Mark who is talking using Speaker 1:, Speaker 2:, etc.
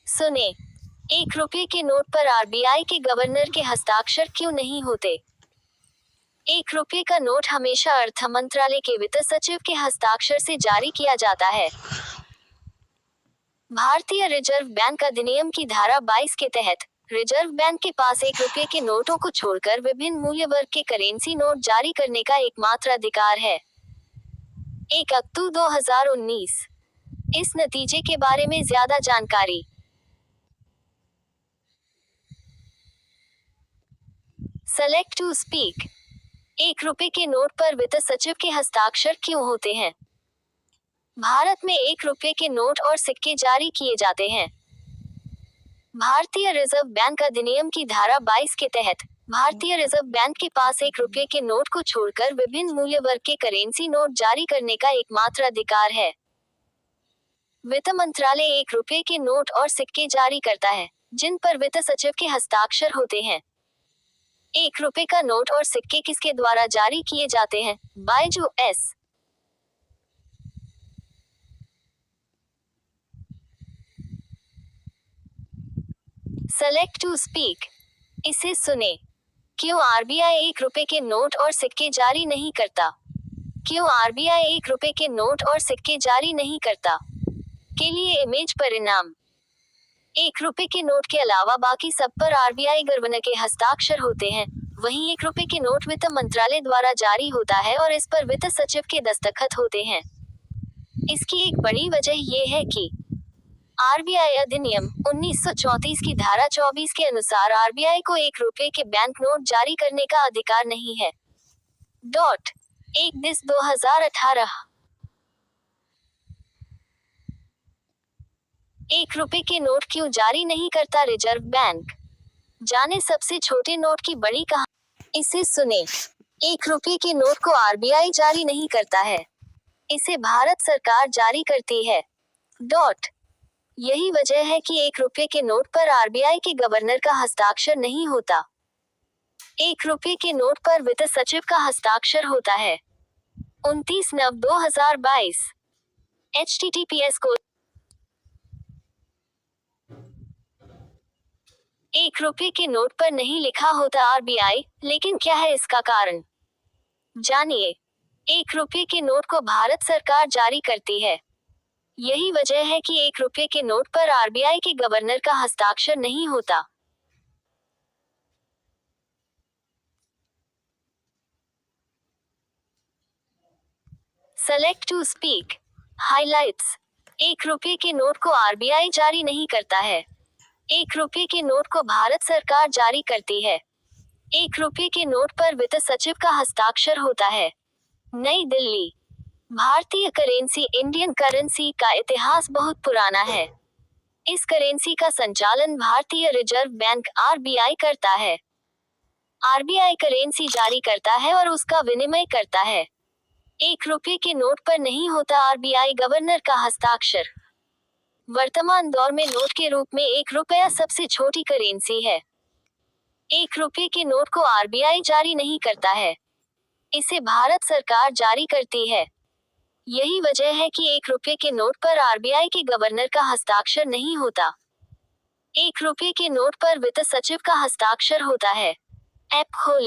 Speaker 1: सुने, 1 रुपए के नोट पर आरबीआई के गवर्नर के हस्ताक्षर क्यों नहीं होते? 1 रुपए का नोट हमेशा अर्थ मंत्रालय के वित्त सचिव के हस्ताक्षर से जारी किया जाता है। भारतीय रिजर्व बैंक अधिनियम की धारा 22 के तहत रिजर्व बैंक के पास 1 रुपए के नोटों को छोड़कर विभिन्न मूल्य वर्ग के करेंसी नोट जारी करने का एकमात्र अधिकार है। 1 अक्टूबर 2019। इस नतीजे के बारे में ज्यादा जानकारी। Select to speak. 1 रुपए के नोट पर वित्त सचिव के हस्ताक्षर क्यों होते हैं? भारत में 1 रुपए के नोट और सिक्के जारी किए जाते हैं। भारतीय रिजर्व बैंक अधिनियम की धारा 22 के तहत भारतीय रिजर्व बैंक के पास 1 रुपए के नोट को छोड़कर विभिन्न मूल्य वर्ग के करेंसी नोट जारी करने का एकमात्र अधिकार है। वित्त मंत्रालय 1 रुपए के नोट और सिक्के जारी करता है, जिन पर वित्त सचिव के हस्ताक्षर होते हैं। 1 रुपए का नोट और सिक्के किसके द्वारा जारी किए जाते हैं? Byju's. Select to speak. इसे सुने। क्यों आरबीआई 1 रुपए के नोट और सिक्के जारी नहीं करता? क्यों आरबीआई 1 रुपए के नोट और सिक्के जारी नहीं करता? के लिए इमेज परिणाम। 1 रुपए के नोट के अलावा बाकी सब पर आरबीआई गवर्नर के हस्ताक्षर होते हैं। वहीं 1 रुपए के नोट वित्त मंत्रालय द्वारा जारी होता है और इस पर वित्त सचिव के दस्तखत होते हैं। इसकी एक बड़ी वजह ये है कि आरबीआई अधिनियम 1934 की धारा 24 के अनुसार आरबीआई को 1 रुपए के बैंक नोट जारी करने का अधिकार नहीं है। 1/10/2018। 1 रुपए के नोट क्यों जारी नहीं करता रिजर्व बैंक? जाने सबसे छोटे नोट की बड़ी कहानी। इसे सुने। 1 रुपए के नोट को आरबीआई जारी नहीं करता है, इसे भारत सरकार जारी करती है। यही वजह है कि 1 रुपए के नोट पर आरबीआई के गवर्नर का हस्ताक्षर नहीं होता। 1 रुपए के नोट पर वित्त सचिव का हस्ताक्षर होता है। 29/9/2022। https को 1 रुपए के नोट पर नहीं लिखा होता आरबीआई, लेकिन क्या है इसका कारण? जानिए। 1 रुपए के नोट को भारत सरकार जारी करती है। यही वजह है कि 1 रुपए के नोट पर आरबीआई के गवर्नर का हस्ताक्षर नहीं होता। Select to speak. हाइलाइट्स। 1 रुपए के नोट को आरबीआई जारी नहीं करता है। 1 रुपए के नोट को भारत सरकार जारी करती है। 1 रुपए के नोट पर वित्त सचिव का हस्ताक्षर होता है। नई दिल्ली। भारतीय करेंसी इंडियन करेंसी का इतिहास बहुत पुराना है। इस करेंसी का संचालन भारतीय रिजर्व बैंक आरबीआई करता है। आरबीआई करेंसी जारी करता है और उसका विनिमय करता है। 1 रुपए के नोट पर नहीं होता आरबीआई गवर्नर का हस्ताक्षर। वर्तमान दौर में नोट के रूप में 1 रुपया सबसे छोटी करेंसी है। 1 रुपए के नोट को आरबीआई जारी नहीं करता है, इसे भारत सरकार जारी करती है। यही वजह है कि 1 रुपए के नोट पर आरबीआई के गवर्नर का हस्ताक्षर नहीं होता। 1 रुपए के नोट पर वित्त सचिव का हस्ताक्षर होता है। ऐप खोलें।